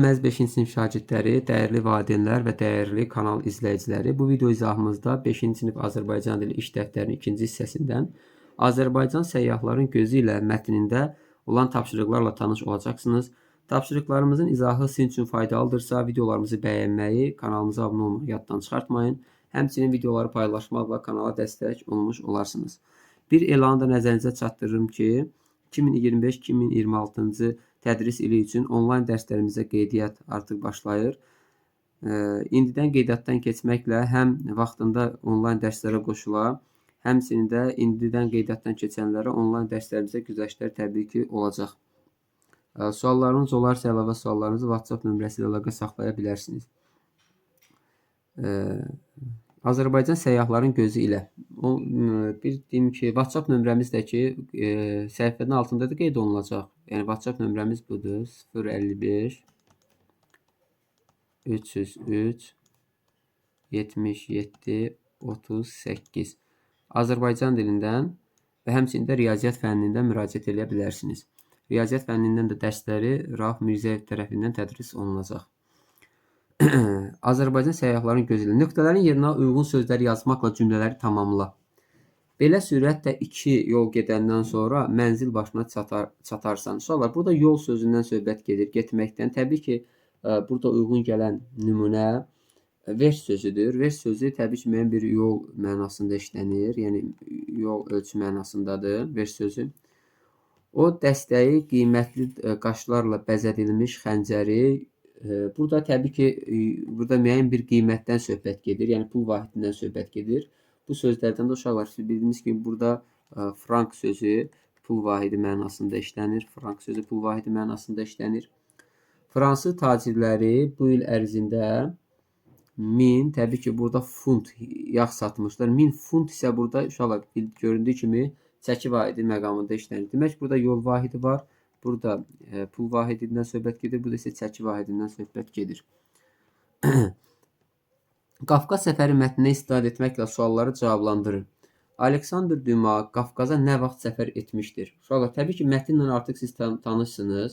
Əziz 5-ci sinif şagirdləri, dəyərli valideynlər və dəyərli kanal izləyiciləri, bu video izahımızda 5-ci sinif Azərbaycan dili iş dəftərinin 2-ci hissəsindən Azərbaycan səyyahların gözü ilə mətnində olan tapşırıqlarla tanış olacaqsınız. Tapşırıqlarımızın izahı sizin üçün faydalıdırsa, videolarımızı bəyənməyi, kanalımıza abunə olmağı yaddan çıxartmayın. Həmçinin videoları paylaşmaqla kanala dəstək olmuş olarsınız. Bir elanı da nəzərinizə çatdırırım ki, 2025-2026-cı tədris ili üçün onlayn dərslərimizə qeydiyyat artıq başlayır. İndidən qeydiyyatdan keçməklə həm vaxtında onlayn dərslərə qoşula, həmçinin də indidən qeydiyyatdan keçənlərə onlayn dərslərimizə güzəştlər təbii ki olacaq. Suallarınız olarsa əlavə suallarınızı WhatsApp nömrəsi ilə əlaqə saxlaya bilərsiniz. Azərbaycan səyyahların gözü ilə. Bir deyim ki, WhatsApp nömrəmiz də ki, səhifənin altında da qeyd olunacaq. Yəni, WhatsApp nömrəmiz budur. 055 303 77 38. Azərbaycan dilindən və həmçində riyaziyyat fənnindən müraciət edə bilərsiniz. Riyaziyyat fənnindən də dərsləri Rauf Mirzəyev tərəfindən tədris olunacaq. Azərbaycan səyyahların gözü ilə. Nöqtələrin yerinə uyğun sözləri yazmaqla cümlələri tamamla. Belə sürətlə 2 yol gedəndən sonra mənzil başına çatarsan. Suallar. Burada yol sözündən söhbət gedir, getməkdən. Təbii ki, burada uyğun gələn nümunə vers sözüdür. Vers sözü təbii ki, müəyyən bir yol mənasında işlənir. Yəni, yol ölçü mənasındadır vers sözü. O dəstəyi qiymətli qaşlarla bəzədilmiş xəncəri. Burada təbii ki, burada müəyyən bir qiymətdən söhbət gedir. Yəni, pul vahidindən söhbət gedir. Bu sözlərdən də uşaqlar, siz bildiyiniz kimi, burada frank sözü pul vahidi mənasında işlənir. Frank sözü pul vahidi mənasında işlənir. Fransız tacirləri bu il ərzində 1000, təbii ki, burada funt yağ satmışlar. 1000 funt isə burada uşaqlar göründüyü kimi çəki vahidi məqamında işlənir. Demək, burada yol vahidi var. Burada pul vahidindən söhbət gedir. Burada isə çəki vahidindən söhbət gedir. Qafqaz səfəri mətninə istifadə etməklə sualları cavablandırın. Aleksandr Düma Qafqaza nə vaxt səfər etmişdir? Uşaqlar, təbii ki, mətnlə artıq siz tanışsınız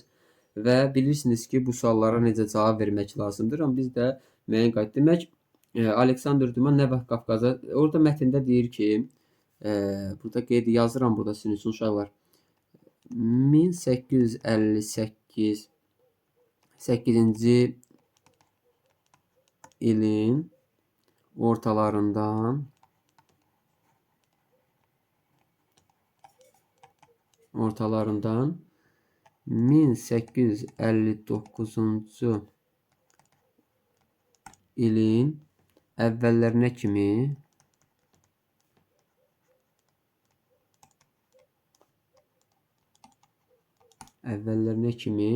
və bilirsiniz ki, bu suallara necə cavab vermək lazımdır. Amma biz də müəyyən qayıt. Demək, Aleksandr Düma nə vaxt Qafqaza... Orada mətndə deyir ki, burada qeyd yazıram burada sizin üçün uşaqlar. 1858-ci ilin ortalarından 1859-cu ilin əvvəllərinə kimi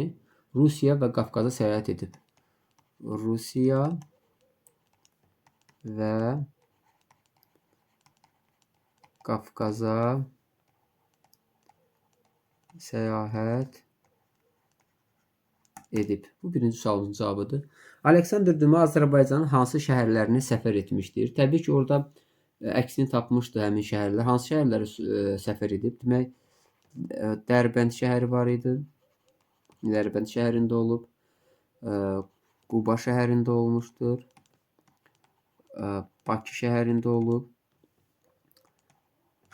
Rusiya və Qafqaza səyahət edib. Rusiya və Qafqaza səyahət edib. Bu birinci sualın cavabıdır. Aleksandr Düma Azərbaycanın hansı şəhərlərini səfər etmişdir? Təbii ki, orada əksini tapmışdı həmin şəhərlər. Hansı şəhərləri səfər edib? Demək, Dərbənd şəhəri var idi. Dərbənd şəhərində olub. Quba şəhərində olmuşdur. Bakı şəhərində olub.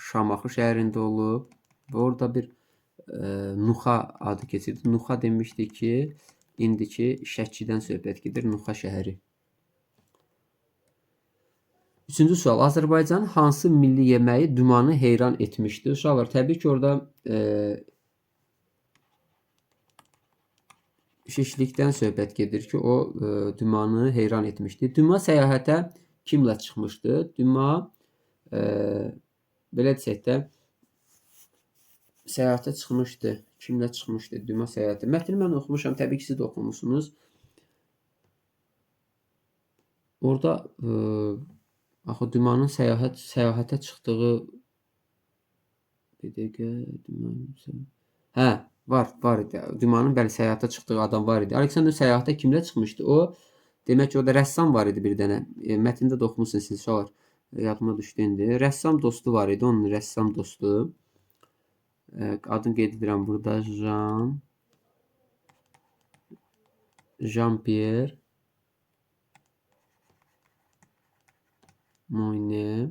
Şamaxı şəhərində olub. Və orada bir Nuxa adı keçirdi. Nuxa demişdi ki, indiki Şəkidən söhbət gedir. Nuxa şəhəri. Üçüncü sual. Azərbaycanın hansı milli yeməyi Dümanı heyran etmişdir? Uşaqlar, təbii ki, orada şişlikdən söhbət gedir ki, o Dümanı heyran etmişdir. Düma səyahətə kimlə çıxmışdı? Düma, belə desək də, səyahətə çıxmışdı. Kimlə çıxmışdı? Düma səyahətə. Mətni mən oxumuşam. Təbii ki, siz də oxumuşsunuz. Orada axı Dümanın səyahətə çıxdığı bir dəqiqə var idi. Dümanın bəli səyahətə çıxdığı adam var idi. Aleksandr səyahətə kimlə çıxmışdı? O demək ki, orada rəssam var idi bir dənə. Mətndə də oxumusunuz siz uşaqlar. Yadıma düşdü indi. Rəssam dostu var idi. Onun rəssam dostu. Adını qeyd edirəm burada. Jan Jean-Pierre Moyne.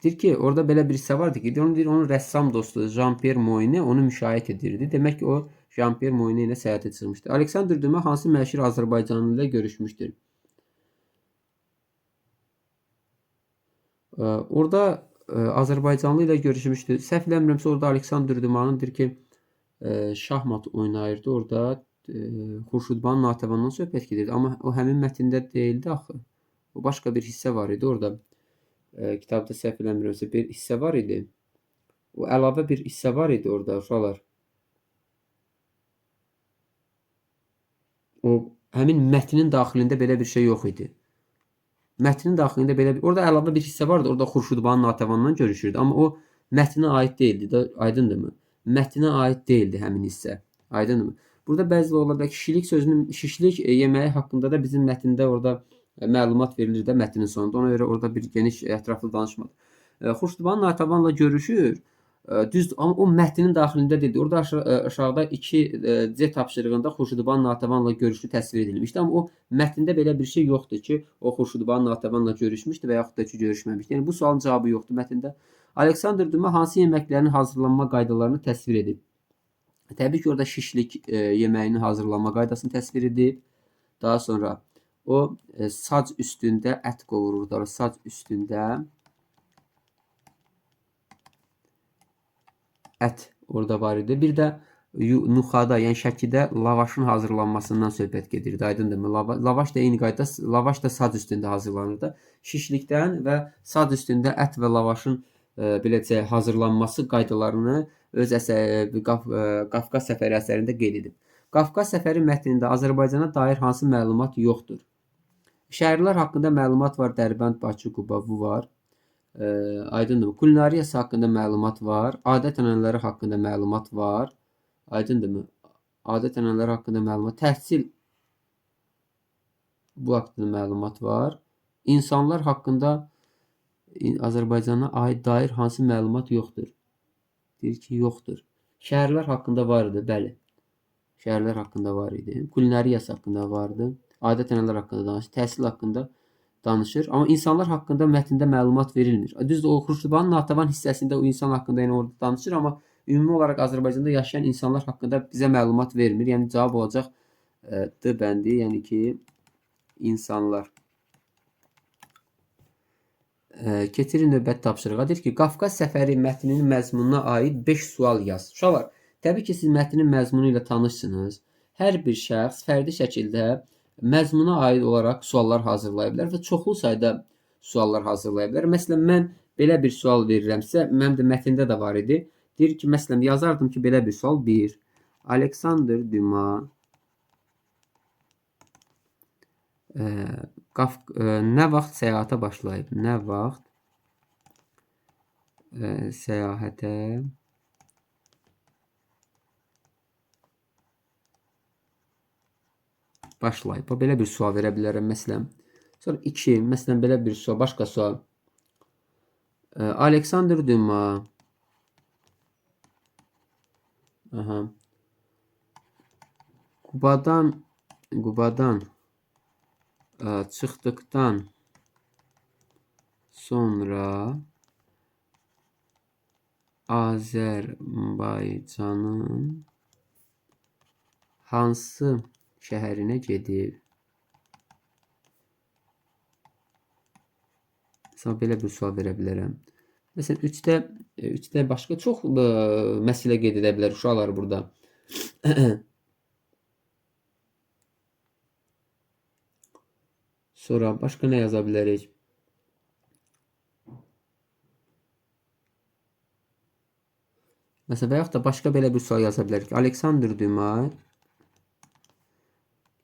Deyir ki, orada belə bir hissə vardı ki, onu deyir, onun rəssam dostu Jean-Pierre Moyne onu müşayiət edirdi. Demək ki, o Jean-Pierre Moyne ilə səyahətə çıxmışdı. Aleksandr Düma hansı məşhur Azərbaycanlı ilə görüşmüşdür? Orada Azərbaycanlı ilə görüşmüşdü. Səhv eləmirəmsə orada Aleksandr Dumanın deyir ki, şahmat oynayırdı. Orada Xurşudbanu Natəvandan söhbət gedirdi. Amma o həmin mətndə deyildi axı. O başqa bir hissə var idi orada. Kitabda səhv eləmirəmsə bir hissə var idi. O əlavə bir hissə var idi orada uşaqlar. O həmin mətnin daxilində belə bir şey yox idi. Mətnin daxilində belə bir orada əlavə bir hissə vardı. Orada Xurşudbanu Natəvandan görüşürdü. Amma o mətnə aid deyildi. Aydındırmı? Mətnə aid deyildi həmin hissə. Aydındırmı? Burada bəzi ola bilər ki, şişlik sözünün şişlik yeməyi haqqında da bizim mətndə orada məlumat verilir də mətnin sonunda. Ona görə orada bir geniş ətraflı danışmadı. Xurşudbanu Natəvanla görüşür. Düzdür, amma o mətnin daxilində dedi. Orada aşağıda 2C tapşırığında Xurşudbanu Natəvanla görüşü təsvir edilmişdi. Amma o mətndə belə bir şey yoxdur ki, o Xurşudbanu Natəvanla görüşmüşdü və yaxud da ki, görüşməmişdi. Yəni bu sualın cavabı yoxdur mətndə. Aleksandr Düma hansı yeməklərin hazırlanma qaydalarını təsvir edib? Təbii ki, orada şişlik yeməyinin hazırlanma qaydasını təsvir edib. Daha sonra o sac üstündə ət qovururdu. Sac üstündə ət orada var idi. Bir də nuxada, yəni şəkidə lavaşın hazırlanmasından söhbət gedirdi. Aydındırmı? Lavaş da eyni qayda, lavaş da sac üstündə hazırlanırdı. Şişlikdən və sac üstündə ət və lavaşın beləcə hazırlanması qaydalarını öz Qafqaz səfəri əsərində qeyd edib. Qafqaz səfəri mətnində Azərbaycana dair hansı məlumat yoxdur? Şəhərlər haqqında məlumat var. Dərbənd, Bakı, Quba, bu var. Aydındırmı? Kulinariyası haqqında məlumat var. Adət-ənənələri haqqında məlumat var. Aydındırmı? Adət-ənənələri haqqında məlumat. Təhsil bu haqqında məlumat var. İnsanlar haqqında Azərbaycana aid dair hansı məlumat yoxdur? Deyir ki, yoxdur. Şəhərlər haqqında var idi, bəli. Şəhərlər haqqında var idi. Kulinariyası haqqında vardı. Adət-ənənələr haqqında danışır. Təhsil haqqında danışır. Amma insanlar haqqında mətndə məlumat verilmir. Düzdür, o Xurşudbanu Natəvan hissəsində o insan haqqında yəni orada danışır, amma ümumi olaraq Azərbaycanda yaşayan insanlar haqqında bizə məlumat vermir. Yəni cavab olacaq D bəndi, yəni ki, insanlar. Keçirin növbəti tapşırığa. Deyir ki, Qafqaz səfəri mətninin məzmununa aid 5 sual yaz. Uşaqlar, təbii ki, siz mətnin məzmunu ilə tanışsınız. Hər bir şəxs fərdi şəkildə məzmuna aid olaraq suallar hazırlaya bilər və çoxlu sayda suallar hazırlaya bilər. Məsələn, mən belə bir sual verirəmsə, mənim də mətndə də var idi. Deyir ki, məsələn, yazardım ki, belə bir sual 1. Aleksandr Düma nə vaxt səyahətə başlayıb? Nə vaxt səyahətə başlayıb? Belə bir sual verə bilərəm, məsələn. Sonra 2, məsələn, belə bir sual, başqa sual. Aleksandr Düma Qubadan çıxdıqdan sonra Azərbaycanın hansı şəhərinə gedib? Mesela belə bir sual verə bilərəm. Məsələn, 3-də başqa çox məsələ qeyd edə bilər uşaqlar burada. Sonra başqa nə yaza bilərik? Məsələn, və yaxud da başqa belə bir sual yaza bilərik ki, Aleksandr Düma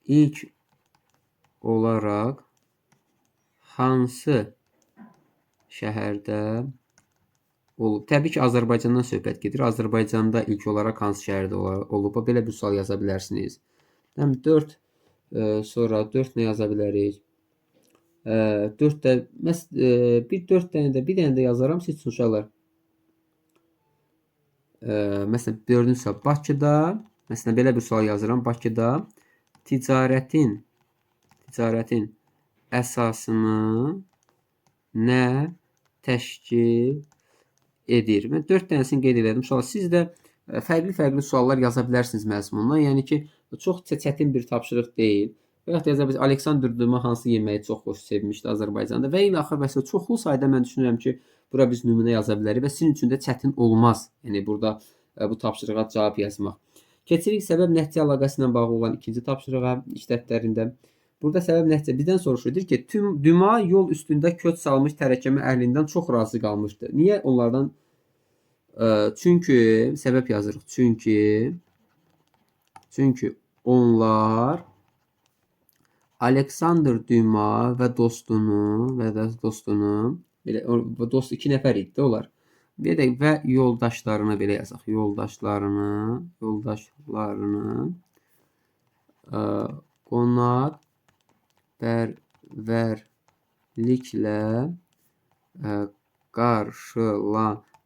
ilk olaraq hansı şəhərdə olub? Təbii ki, Azərbaycandan söhbət gedir. Azərbaycanda ilk olaraq hansı şəhərdə olub? Belə bir sual yaza bilərsiniz. 4 sonra 4 nə yaza bilərik? 4-də bir 4 dənə də bir dənə də yazaram siz üçün uşaqlar. Məsələn, 4-cü sual Bakıda, məsələn belə bir sual yazıram. Bakıda ticarətin əsasını nə təşkil edir? Mən 4 dənəsini qeyd elədim. Sonra siz də fərqli suallar yaza bilərsiniz məzmundan. Yəni ki, çox çətin bir tapşırıq deyil. Və ya da yaza bilərsiniz, Aleksandr Duma hansı yeməyi çox xoş sevmişdi Azərbaycanda və ilə axır məsələ çoxlu sayda mən düşünürəm ki, bura biz nümunə yaza bilərik və sizin üçün də çətin olmaz. Yəni burada bu tapşırığa cavab yazmaq. Keçirik səbəb nəticə əlaqəsi ilə bağlı olan ikinci tapşırığa iş dəftərində. Burada səbəb nəticə bizdən soruşur. Deyir ki, Duma yol üstündə köç salmış tərəkəmə əhlindən çox razı qalmışdı. Niyə onlardan? Çünki səbəb yazırıq. Çünki onlar Aleksandr Duma və dostunu belə dost 2 nəfər idi onlar. Və yoldaşlarını belə yazaq. Yoldaşlarını qonaqpərvərliklə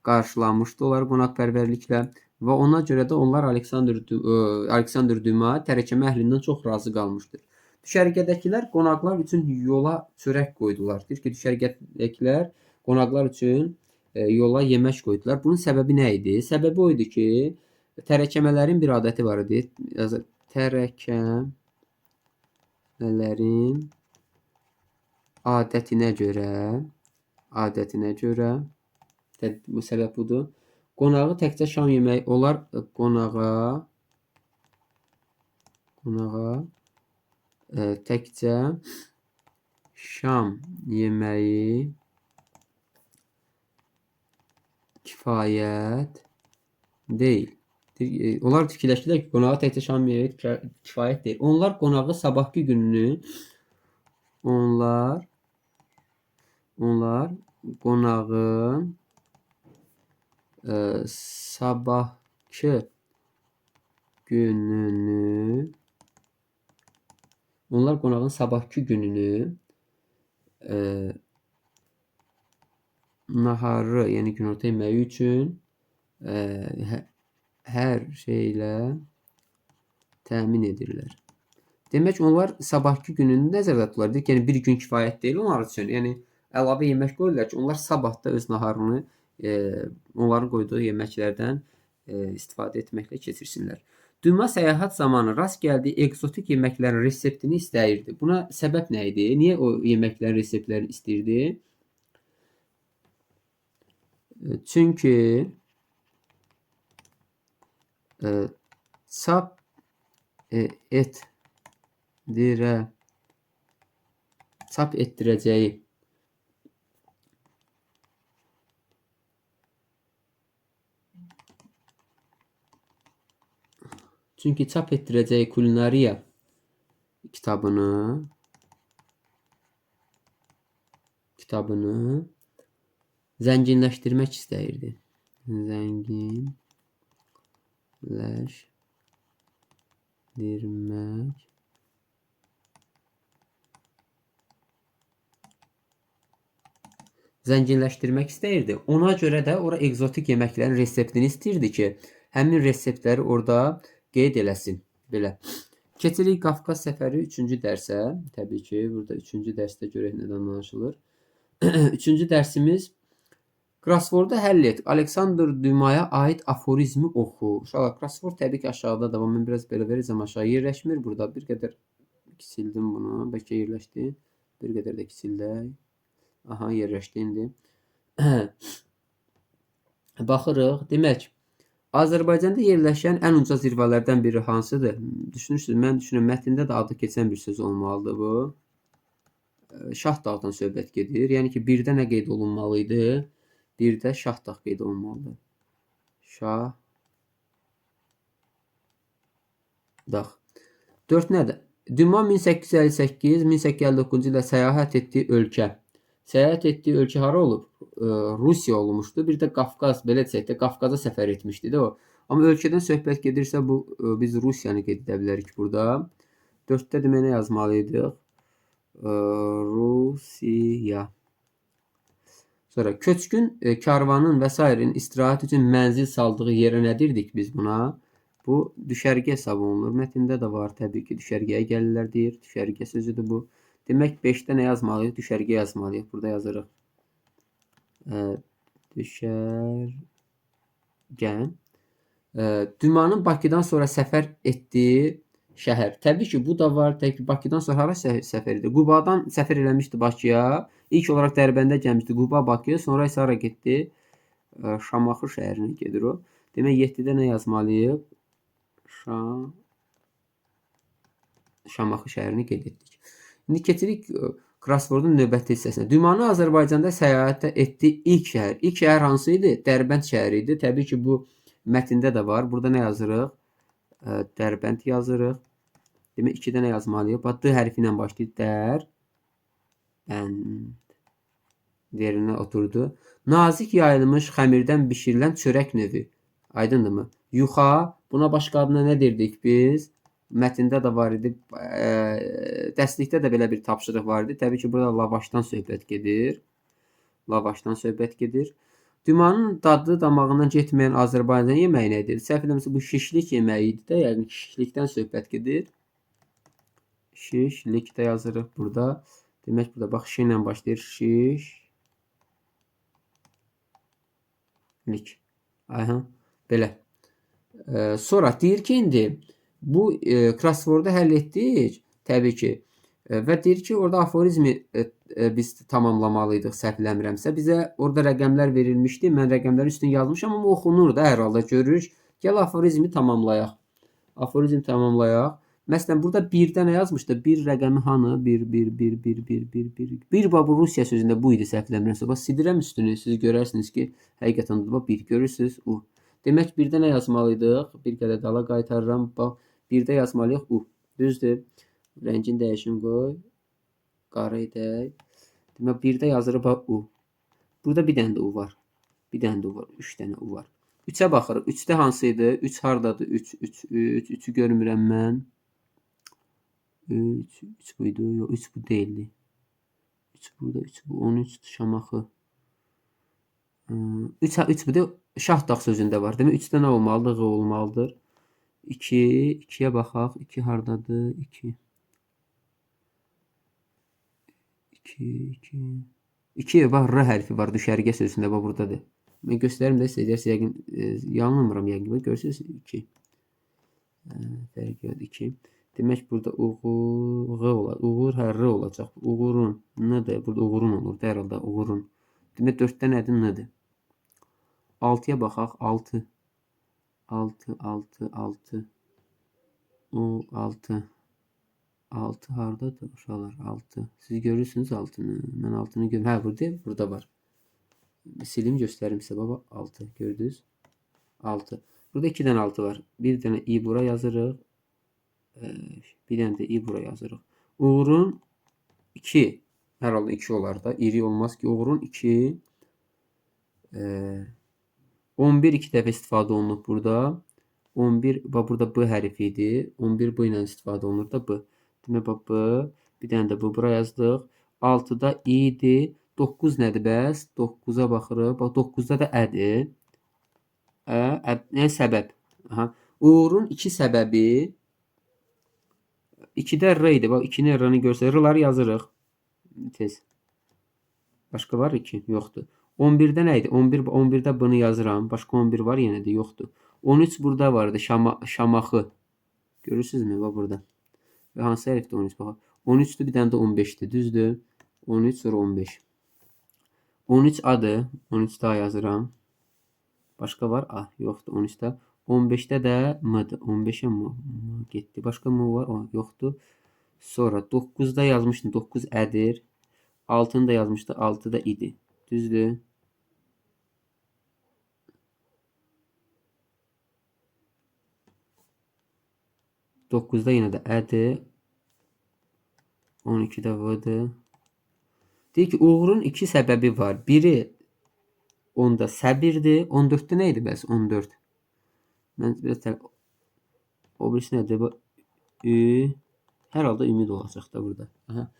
qarşılamışdılar qonaqpərvərliklə və ona görə də onlar Aleksandr Duma tərəkəmə əhlindən çox razı qalmışdır. Düşərgədəkilər qonaqlar üçün yola çörək qoydular. Deyir ki, düşərgədəkilər qonaqlar üçün yola yemək qoydular. Bunun səbəbi nə idi? Səbəbi o idi ki, tərəkəmələrin bir adəti var idi. Tərəkəmələrin adətinə görə bu səbəb budur. Qonağı təkcə şam yeməyi olar. Qonağa təkcə şam yeməyi kifayət deyil. Onlar fikirləşdilər ki, qonağa təkcə şam yeməyi kifayət deyil. Onlar qonağı sabahki gününü qonağın sabahki gününü naharı, yəni günorta yeməyi üçün hər şeylə təmin edirlər. Demək, onlar sabahki gününü nəzərdə tuturlar. Deyir ki, yəni bir gün kifayət deyil onlar üçün. Yəni əlavə yemək qoyurlar ki, onlar sabah da öz naharını onların qoyduğu yeməklərdən istifadə etməklə keçirsinlər. Duma səyahət zamanı rast gəldiyi ekzotik yeməklərin reseptini istəyirdi. Buna səbəb nə idi? Niyə o yeməklərin reseptlərini istəyirdi? Çünki çap etdirəcəyi kulinariya kitabını zənginləşdirmək istəyirdi. Zənginləşdirmək istəyirdi. Ona görə də ora ekzotik yeməklərin reseptini istəyirdi ki, həmin reseptləri orada qeyd eləsin. Belə. Keçirik Qafqaz səfəri 3-cü dərsə. Təbii ki, burada 3-cü dərsdə görək nədən danışılır. 3-cü dərsimiz Krasvordu həll et. Aleksandr Dumaya aid aforizmi oxu. Uşaqlar, Krasvord təbii ki, aşağıda da. Mən biraz belə verəcəm aşağı. Yerləşmir burada. Bir qədər kisildim bunu. Bəlkə yerləşdi. Bir qədər də kisildək. Aha, yerləşdi indi. Baxırıq. Demək, Azərbaycanda yerləşən ən uca zirvələrdən biri hansıdır? Düşünürsünüz, mən düşünürəm, mətndə də adı keçən bir söz olmalıdır bu. Şah dağdan söhbət gedir. Yəni ki, birdə nə qeyd olunmalı idi? Birdə Şah dağ qeyd olunmalıdır. Şah dağ. 4 nədir? Duma 1858-1859-cu ildə səyahət etdiyi ölkə. Səyahət etdiyi ölkə hara olub? Rusiya olmuşdu. Bir də Qafqaz, belə desək də Qafqaza səfər etmişdi də o. Amma ölkədən söhbət gedirsə bu biz Rusiyanı qeyd edə bilərik burada. 4-də demək nə yazmalıydıq? Rusiya. Sonra köçkün karvanın və s. istirahət üçün mənzil saldığı yerə nə deyirdik biz buna? Bu düşərgə hesab olunur. Mətndə də var təbii ki, düşərgəyə gəlirlər deyir. Düşərgə sözüdür bu. Demək 5-də nə yazmalıyıq? Düşərgə yazmalıyıq. Burada yazırıq. Düşərgə. Dumanın Bakıdan sonra səfər etdiyi şəhər. Təbii ki, bu da var. Təbii ki, Bakıdan sonra hara səfər edir? Qubadan səfər eləmişdi Bakıya. İlk olaraq Dərbəndə gəlmişdi. Quba, Bakı. Sonra isə hara getdi? Şamaxı şəhərinə gedir o. Demək 7-də nə yazmalıyıq? Şamaxı şəhərini qeyd etdik. İndi keçirik Crossword'un növbəti hissəsinə. Dumanı Azərbaycanda səyahət etdiyi ilk şəhər. İlk şəhər hansı idi? Dərbənd şəhəri idi. Təbii ki, bu mətndə də var. Burada nə yazırıq? Dərbənd yazırıq. Demək 2-də nə yazmalıyıq? Bax, D hərfi ilə başlayır. Dərbənd. Yerinə oturdu. Nazik yayılmış xəmirdən bişirilən çörək növü. Aydındırmı? Yuxa. Buna başqa adına nə derdik biz? Mətndə də var idi. Dərslikdə də belə bir tapşırıq var idi. Təbii ki, burada lavaşdan söhbət gedir. Lavaşdan söhbət gedir. Dumanın dadı damağından getməyən Azərbaycan yeməyi nədir? Səhv eləmirəmsə bu şişlik yeməyi idi də, yəni şişlikdən söhbət gedir. Şişlik də yazırıq burada. Demək burada bax şi ilə başlayır. Şişlik. Aha, belə. Sonra deyir ki, indi bu crossword'u həll etdik, təbii ki. Və deyir ki, orada aforizmi biz tamamlamalıydıq, səhv eləmirəmsə. Bizə orada rəqəmlər verilmişdi. Mən rəqəmlərin üstünü yazmışam, amma oxunur da hər halda görürük. Gəl aforizmi tamamlayaq. Aforizm tamamlayaq. Məsələn, burada 1-də nə yazmışdı? 1 rəqəmi hanı? 1. Bir bu Rusiya sözündə bu idi, səhv eləmirəmsə. Bax, silirəm üstünü. Siz görərsiniz ki, həqiqətən də 1 görürsünüz. U. Demək 1-də nə yazmalıydıq? Bir qədər dala qaytarıram. Bax, 1-də yazmalıyıq U. Düzdür. Rəngin dəyişim qoy. Qara edək. Demək 1-də yazırıq bax U. Burada bir dənə də U var. Bir dənə də U var. 3 dənə U var. 3-ə baxırıq. 3-də hansı idi? 3 hardadır? 3'ü görmürəm mən. 3 buydu. Yox, 3 bu deyildi. 3 burada, 3 bu. 13 Şamaxı. 3 bu da Şahdağ sözündə var. Demək 3-də nə olmalıdır? Q olmalıdır. 2'yə baxaq. 2 hardadır? 2 bax R hərfi var düşərgə sözündə bax burdadır. Mən göstərim də sizə yəqin yanılmıram yəqin. Görürsüz 2. Fərq yox 2. Demək burada uğur olar. Uğur R olacaq. Uğurun nədir? Burada uğurun olur. Hər halda uğurun. Demək 4-də nədir? Nədir? 6'ya baxaq. 6. 6 hardadır uşaqlar? 6. Siz görürsünüz 6'nı. Mən 6'nı görürəm. Hə, burada var. Silim göstərim sizə baba. 6 gördünüz? 6. Burada 2 dənə 6 var. Bir dənə i bura yazırıq. Bir dənə də i bura yazırıq. Uğurun 2. Hər halda 2 olar da. İri olmaz ki. Uğurun 2. 11 2 dəfə istifadə olunub burada. 11 bax burada B hərfi idi. 11 bu ilə istifadə olunur da B. Demək bax B. Bir dənə də bu bura yazdıq. 6-da i idi. 9 nədir bəs? 9'a baxırıq. Bax 9'da da ədir. Nə səbəb? Aha. Uğurun 2 səbəbi 2'də R idi. Bax 2'nin R'ını görsək. R'ları yazırıq. Tez. Başqa var 2? Yoxdur. 11'də nə idi? 11'də bunu yazıram. Başqa 11 var yenə də yoxdur. 13 burada vardı. Şamaxı. Görürsünüzmü? Bax burada. Və hansı hərfdə 13 baxaq. 13'dür, bir dənə də 15'dir. Düzdür? 13 sonra 15. 13 adı. 13 daha yazıram. Başqa var? A, yoxdur 13'də. 15'də də M-dir. 15'ə M getdi. Başqa M var? O, yoxdur. Sonra 9'da yazmışdım. 9 ədir. 6'nı da yazmışdı. 6 da idi. Düzdür? Dokuzda yenə də ədir. 12'də v'dir. Deyir ki, uğurun 2 səbəbi var. Biri onda səbirdir. 14'də nə idi bəs? 14. Mən biraz o birisi nədir? Bu hər halda ümid olacaq da burada. Aha.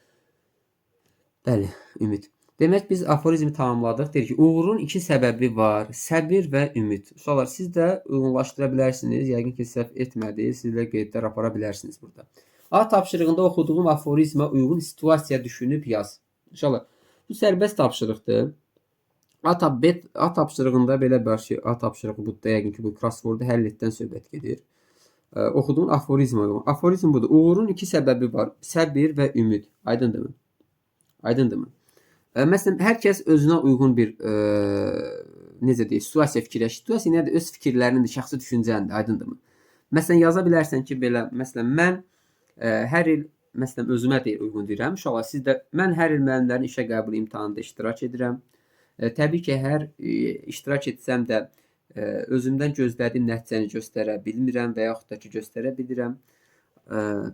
Bəli, ümid. Demək biz aforizmi tamamladıq. Deyir ki, uğurun iki səbəbi var. Səbir və ümid. Uşaqlar, siz də uyğunlaşdıra bilərsiniz. Yəqin ki, səhv etmədiniz. Siz də qeydlər apara bilərsiniz burada. A tapşırığında oxuduğum aforizmə uyğun situasiya düşünüb yaz. Uşaqlar, bu sərbəst tapşırıqdır. A tapşırığında belə bir şey, A tapşırığı bu da yəqin ki, bu crosswordu həll etdən söhbət gedir. Oxuduğun aforizmə uyğun. Aforizm budur. Uğurun iki səbəbi var. Səbir və ümid. Aydındırmı? Aydındırmı? Məsələn, hər kəs özünə uyğun bir necə deyək, situasiya fikirləşir. Situasiya nədir? Öz fikirlərindir, şəxsi düşüncəndir, aydındırmı? Məsələn, yaza bilərsən ki, belə, məsələn, mən hər il, məsələn, özümə deyil, uyğun deyirəm. Uşaqlar, siz də, mən hər il müəllimlərin işə qəbul imtahanında iştirak edirəm. Təbii ki, hər iştirak etsəm də özümdən gözlədiyim nəticəni göstərə bilmirəm və yaxud da ki, göstərə bilirəm.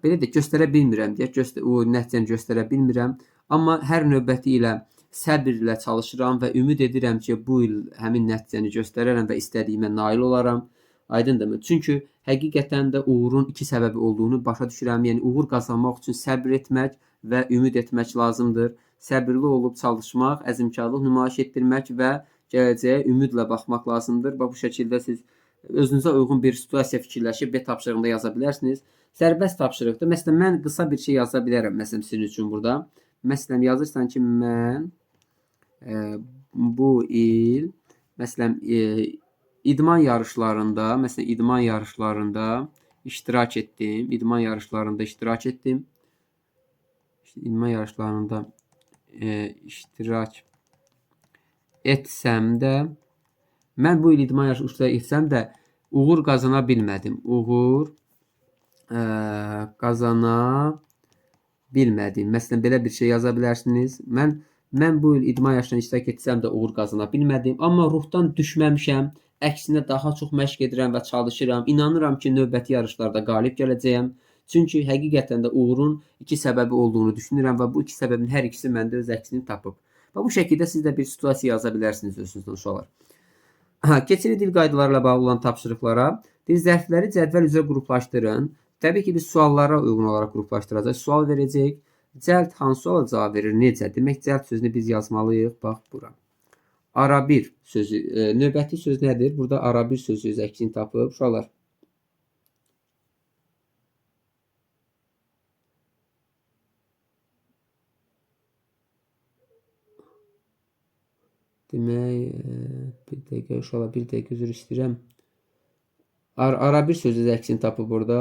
Belə də göstərə bilmirəm deyək, o nəticəni göstərə bilmirəm. Amma hər növbəti ilə səbirlə çalışıram və ümid edirəm ki, bu il həmin nəticəni göstərərəm və istədiyimə nail olaram. Aydındırmı? Çünki həqiqətən də uğurun iki səbəbi olduğunu başa düşürəm. Yəni uğur qazanmaq üçün səbr etmək və ümid etmək lazımdır. Səbirli olub çalışmaq, əzmkarlıq nümayiş etdirmək və gələcəyə ümidlə baxmaq lazımdır. Bu şəkildə siz özünüzə uyğun bir situasiya fikirləşib B tapşırığında yaza bilərsiniz. Sərbəst tapşırıqdır. Məsələn, mən qısa bir şey yaza bilərəm. Məsələn, sizin üçün burada. Məsələn, yazırsan ki, mən bu il məsələn idman yarışlarında iştirak etdim. İdman yarışlarında iştirak etsəm də mən bu il idman yarışında iştirak etsəm də uğur qazana bilmədim. Məsələn, belə bir şey yaza bilərsiniz. Mən bu il idman yarışlarında iştirak etsəm də uğur qazana bilmədim. Amma ruhdan düşməmişəm. Əksinə daha çox məşq edirəm və çalışıram. İnanıram ki, növbəti yarışlarda qalib gələcəyəm. Çünki həqiqətən də uğurun iki səbəbi olduğunu düşünürəm və bu iki səbəbin hər ikisi məndə öz əksini tapıb. Və bu şəkildə siz də bir situasiya yaza bilərsiniz özünüzdən uşaqlar. Keçirik dil qaydaları ilə bağlı olan tapşırıqlara. Dil zərfləri cədvəl üzrə qruplaşdırın. Təbii ki, biz suallara uyğun olaraq qruplaşdıracağıq. Sual verəcək. Cəld hansı suala cavab verir? Necə? Demək, cəld sözünü biz yazmalıyıq. Bax, bura. Arabir sözü, növbəti söz nədir? Burada arabir sözü öz əksini tapıb. Uşaqlar. Demək, bir dəqiqə uşaqlar, bir dəqiqə üzr istəyirəm. Arabir sözü öz əksini tapıb burada.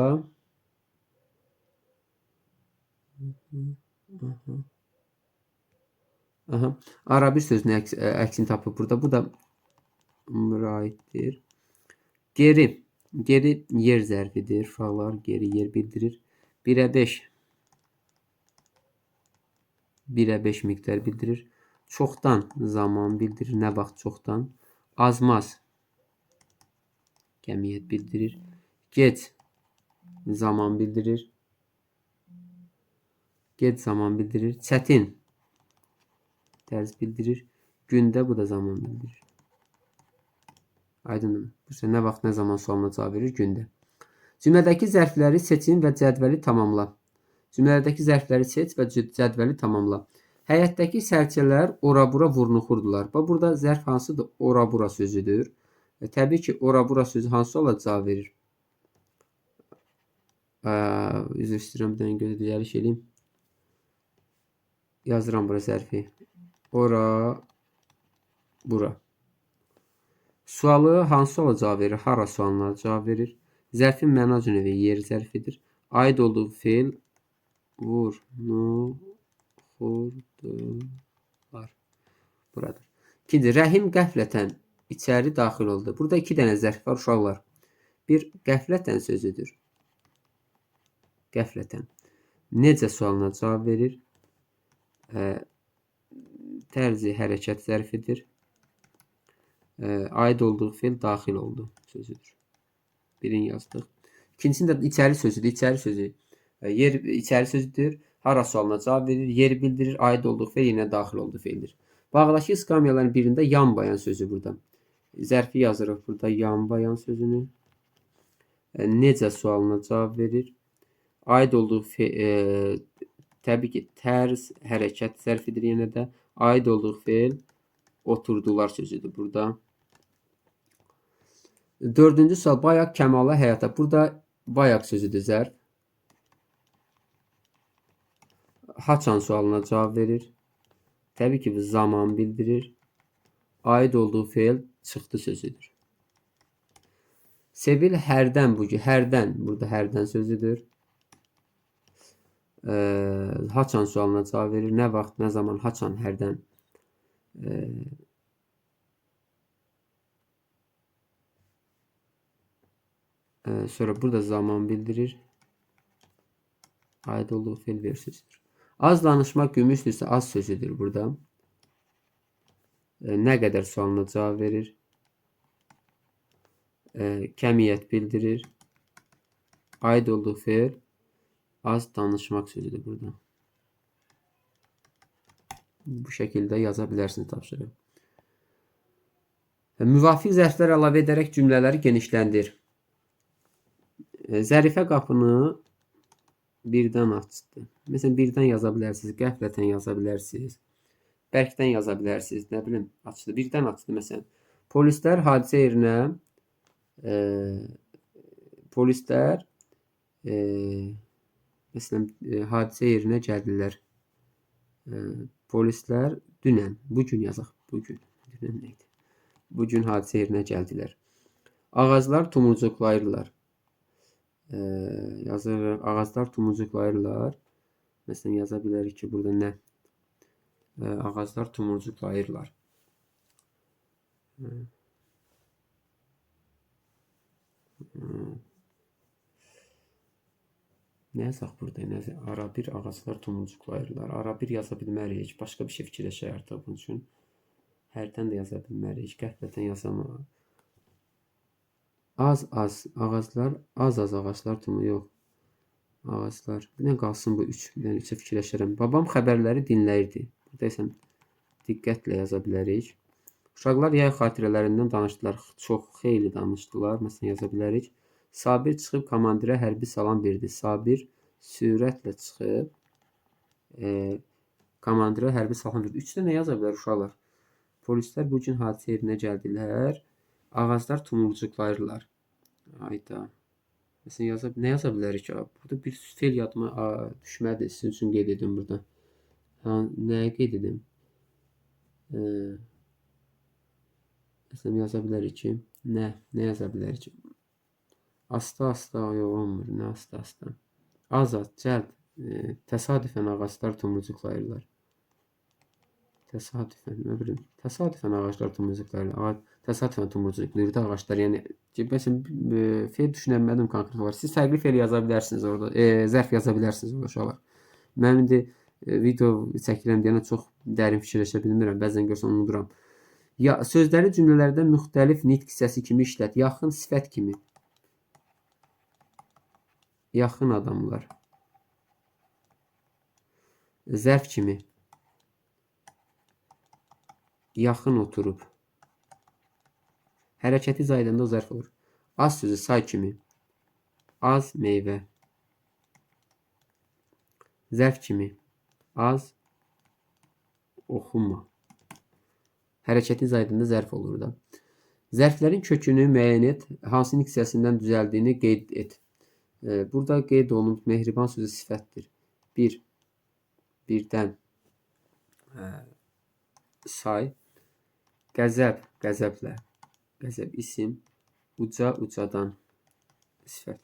Arabir sözünün əksini tapıb burada. Bu da aiddir. Geri yer zərfidir. Uşaqlar, geri yer bildirir. 1-ə 5 miqdar bildirir. Çoxdan zaman bildirir. Nə vaxt çoxdan? Azmaz kəmiyyət bildirir. Gec zaman bildirir. Çətin tərz bildirir. Gündə bu da zaman bildirir. Aydındır. Nə vaxt, nə zaman sualına cavab verir? Gündə. Cümlədəki zərfləri seçin və cədvəli tamamla. Cümlədəki zərfləri seç və cədvəli tamamla. Həyətdəki sərçələr ora-bura vurnuxurdular. Burada zərf hansıdır? Ora-bura sözüdür. Təbii ki, ora-bura sözü hansı olaraq cavab verir? Üzr istəyirəm, bir dənə gözə düzəliş edeyim. Yazıram bura zərfi. Ora, bura. Sualı hansı olaraq cavab verir? Hara sualına cavab verir. Zərfin məna cünəvi yer zərfidir. Aid olduğu feil vurnuxurdular. Buradır. İkinci, Rəhim qəflətən içəri daxil oldu. Burada iki dənə zərf var uşaqlar. Bir, qəflətən sözüdür. Qəflətən. Necə sualına cavab verir? Tərzi hərəkət zərfidir. Aid olduğu feil daxil oldu sözüdür. Birini yazdıq. İkincisini də içəri sözüdür. İçəri sözüdür. Hara sualına cavab verir. Yer bildirir. Aid olduğu feil yenə daxil oldu feildir. Bağdakı iskamyaların birində yan bayan sözü burada. Zərfi yazırıq burada yan bayan sözünü. Necə sualına cavab verir. Aid olduğu təbii ki, tərz hərəkət zərfidir yenə də. Aid olduğu feil oturdular sözüdür burada. Dördüncü sual bayaq Kəmala həyata. Burada bayaq sözüdür zərf. Haçan sualına cavab verir. Təbii ki, bu zaman bildirir. Aid olduğu feil çıxdı sözüdür. Sevil hərdən bu gün. Hərdən. Burada hərdən sözüdür. Haçan sualına cavab verir. Nə vaxt, nə zaman, haçan, hərdən. Sonra burada zaman bildirir. Aid olduğu feil ver sözüdür. Az danışmaq gümüşdürsə az sözüdür burada. Nə qədər sualına cavab verir. Kəmiyyət bildirir. Aid olduğu feil az danışmaq sözüdür burada. Bu şəkildə yaza bilərsiniz tapşırıq. Müvafiq zərflər əlavə edərək cümlələri genişləndir. Zərifə qapını birdən açdı. Məsələn, birdən yaza bilərsiniz, qəflətən yaza bilərsiniz, bərkdən yaza bilərsiniz, nə bilim, açdı, birdən açdı məsələn. Polislər hadisə yerinə məsələn, hadisə yerinə gəldilər. Polislər dünən, bugün yazaq, bugün, dünən neydi? Bugün hadisə yerinə gəldilər. Ağaclar tumurcuqlayırlar. Yazırıq, ağaclar tumurcuqlayırlar. Məsələn, yaza bilərik ki, burada nə? Ağaclar tumurcuqlayırlar. Nə yazaq burada? Ara bir ağaclar tumurcuqlayırlar. Ara bir yaza bilmərik. Başqa bir şey fikirləşək artıq bunun üçün. Hərdən də yaza bilmərik. Qəflətən yazamaq. Az ağaclar, az ağaclar tumu yox. Ağaclar. Bir dənə qalsın bu 3. Bir dənə 3-ə fikirləşərəm. Babam xəbərləri dinləyirdi. Burada isə diqqətlə yaza bilərik. Uşaqlar yay xatirələrindən danışdılar. Çox, xeyli danışdılar. Məsələn, yaza bilərik. Sabir çıxıb komandirə hərbi salam verdi. Sabir sürətlə çıxıb komandirə hərbi salam verdi. 3 dənə yaza bilər uşaqlar. Polislər bugün hadisə yerinə gəldilər. Ağaclar tumurcuqlayırlar. Ayda. Məsələn, nə yaza bilərik ki? Burada bir feil yadıma düşmədi. Sizin üçün qeyd edim burada. Nəyə qeyd edim? Məsələn, yaza bilərik ki, nə yaza bilərik ki? Asta-asta yox olmur. Nə asta-asta? Az, cəld. Təsadüfən ağaclar tumurcuqlayırlar. Təsadüfən, nə bilim. Təsadüfən ağaclar tumurcuqlayırlar. Təsadüfən tumurcuqlayırdı ağaclar. Yəni, məsələn, feil düşünənmədim konkret olaraq. Siz fərqli feil yaza bilərsiniz orada. Zərf yaza bilərsiniz orada uşaqlar. Mən indi video çəkirəm deyənə çox dərin fikirləşə bilmirəm. Bəzən görsən unuduram. Sözləri cümlələrdə müxtəlif nitq hissəsi kimi işlət. Yaxın sifət kimi. Yaxın adamlar. Zərf kimi. Yaxın oturub. Hərəkəti zaydanda o zərf olur. Az sözü say kimi. Az meyvə. Zərf kimi. Az oxuma. Hərəkəti zaydında zərf olur da. Zərflərin kökünü müəyyən et. Hansı nitq hissəsindən düzəldiyini qeyd et. Burada qeyd olunub mehriban sözü sifətdir. Birdən say. Qəzəb, qəzəblə. Qəzəb isim. Uca, ucadan sifət.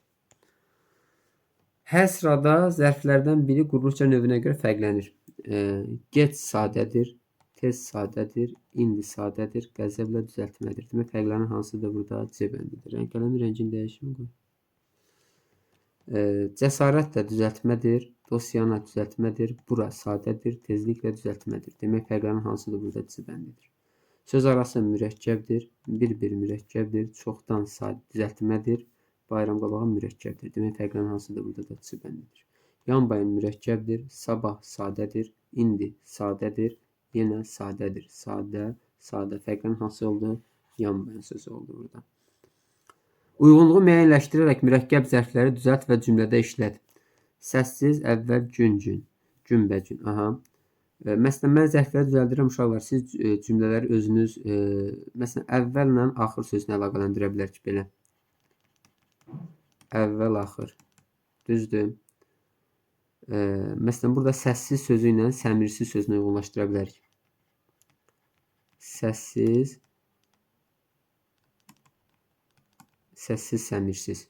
Hər sırada zərflərdən biri quruluşca növünə görə fərqlənir. Gec sadədir, tez sadədir, indi sadədir, qəzəblə düzəltmədir. Demək, fərqlənən hansıdır burada? C bəndidir. Qələmin rəngini dəyişimi qoy. Cəsarətlə düzəltmədir, dosyanla düzəltmədir, bura sadədir, tezliklə düzəltmədir. Demək, fərqlənən hansıdır burada? C bəndidir. Söz arası mürəkkəbdir, bir mürəkkəbdir, çoxdan düzəltmədir, bayram qabağı mürəkkəbdir. Demək, fərqlənən hansıdır burada da C bəndidir. Yan bayan mürəkkəbdir, sabah sadədir, indi sadədir, yenə sadədir. Sadə. Fərqlənən hansı oldu? Yan bayan sözü oldu burada. Uyğunluğu müəyyənləşdirərək mürəkkəb zərfləri düzəlt və cümlədə işlət. Səssiz, əvvəl gün-gün, günbə-gün. Məsələn, mən zəhvləri düzəldirəm uşaqlar. Siz cümlələri özünüz məsələn, əvvəllə axır sözünü əlaqələndirə bilərik belə. Əvvəl, axır. Düzdür? Məsələn, burada səssiz sözü ilə səmirsiz sözünü uyğunlaşdıra bilərik. Səssiz, səmirsiz.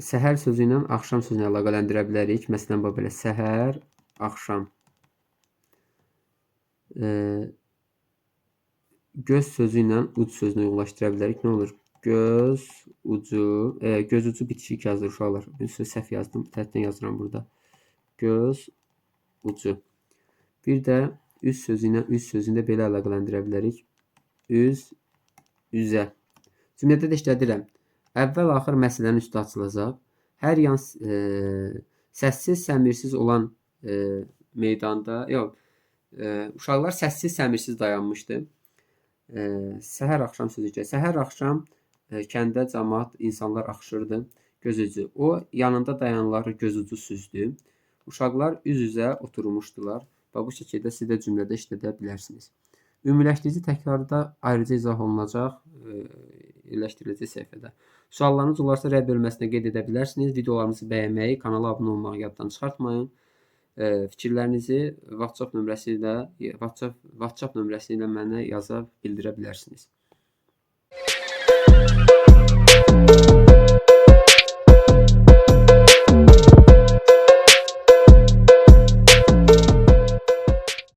Səhər sözü ilə axşam sözünü əlaqələndirə bilərik. Məsələn, bu belə səhər, axşam. Göz sözü ilə uc sözünü uyğunlaşdıra bilərik. Nə olur? Göz ucu, göz ucu bitişik yazılır uşaqlar. Bir söz səhv yazdım. Tərtdən yazıram burada. Göz ucu. Bir də üz sözü ilə üz sözünü də belə əlaqələndirə bilərik. Üz, üzə. Cümlədə də işlədirəm. Əvvəl, axır məsələnin üstü açılacaq. Hər yan səssiz, səmirsiz olan meydanda, yox, uşaqlar səssiz, səmirsiz dayanmışdı. Səhər, axşam sözü gəlir. Səhər, axşam kəndə cəmaət, insanlar axışırdı. Göz ucu. O yanında dayananları göz ucu süzdü. Uşaqlar üz-üzə oturmuşdular və bu şəkildə siz də cümlədə işlədə bilərsiniz. Ümumiləşdirici təkrarda ayrıca izah olunacaq yerləşdiriləcək səhifədə. Suallarınız olarsa rədd bölməsinə qeyd edə bilərsiniz. Videolarımızı bəyənməyi, kanala abunə olmağı yaddan çıxartmayın. Fikirlərinizi WhatsApp nömrəsi ilə mənə yaza bildirə bilərsiniz.